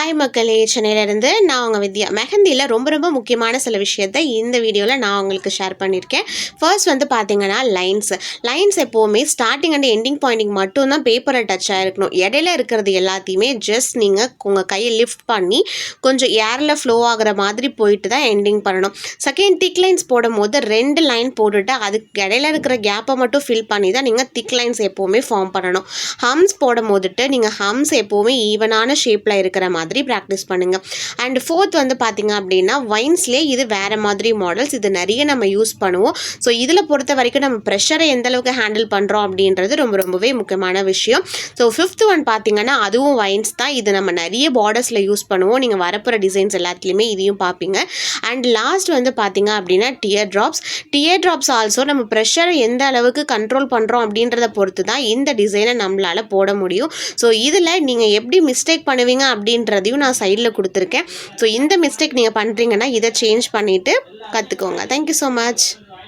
Hi மக்களே, சென்னையிலேருந்து நான் உங்கள் வித்யா. மெஹந்தியில் ரொம்ப ரொம்ப முக்கியமான சில விஷயத்தை இந்த வீடியோவில் நான் உங்களுக்கு ஷேர் பண்ணியிருக்கேன். ஃபர்ஸ்ட் வந்து பார்த்தீங்கன்னா லைன்ஸ் எப்போவுமே ஸ்டார்டிங் அண்ட் எண்டிங் பாயிண்டிங் மட்டும்தான் பேப்பரில் டச் ஆகிருக்கணும். இடையில இருக்கிறது எல்லாத்தையுமே ஜஸ்ட் நீங்கள் உங்கள் கையை லிஃப்ட் பண்ணி கொஞ்சம் ஏரில் ஃப்ளோ ஆகிற மாதிரி போயிட்டு தான் எண்டிங் பண்ணணும். செகண்ட் திக் லைன்ஸ் போடும்போது 2 லைன் போட்டுட்டு அதுக்கு இடையில இருக்கிற கேப்பை மட்டும் ஃபில் பண்ணி தான் நீங்கள் திக் லைன்ஸ் எப்போவுமே ஃபார்ம் பண்ணணும். ஹம்ஸ் போடும்போதுட்டு நீங்கள் ஹம்ஸ் எப்போவுமே ஈவனான ஷேப்பில் இருக்கிற மாதிரி ப்ராக்டிஸ் பண்ணுங்கள். அண்ட் ஃபோர்த் வந்து பார்த்தீங்க அப்படின்னா வைன்ஸ்லேயே இது வேறு மாதிரி மாடல்ஸ், இது நிறைய நம்ம யூஸ் பண்ணுவோம். ஸோ இதில் பொறுத்த வரைக்கும் நம்ம ப்ரெஷரை எந்த அளவுக்கு ஹேண்டில் பண்ணுறோம் அப்படின்றது ரொம்பவே முக்கியமான விஷயம். ஸோ ஃபிஃப்த் ஒன் பார்த்தீங்கன்னா அதுவும் வைன்ஸ் தான். இது நம்ம நிறைய பார்டர்ஸில் யூஸ் பண்ணுவோம். நீங்கள் வரப்போகிற டிசைன்ஸ் எல்லாத்துலேயுமே இதையும் பார்ப்பீங்க. அண்ட் லாஸ்ட் வந்து பார்த்தீங்க அப்படின்னா டியர் ட்ராப்ஸ் ஆல்சோ நம்ம ப்ரெஷரை எந்த அளவுக்கு கண்ட்ரோல் பண்ணுறோம் அப்படின்றத பொறுத்து தான் இந்த டிசைனை நம்மளால் போட முடியும். ஸோ இதில் நீங்கள் எப்படி மிஸ்டேக் பண்ணுவீங்க அப்படின்றதையும் நான் சைடில் கொடுத்துருக்கேன். ஸோ இந்த மிஸ்டேக் நீங்கள் பண்ணுறீங்கன்னா இதை சேஞ்ச் பண்ணிவிட்டு கற்றுக்கோங்க. Thank you so much.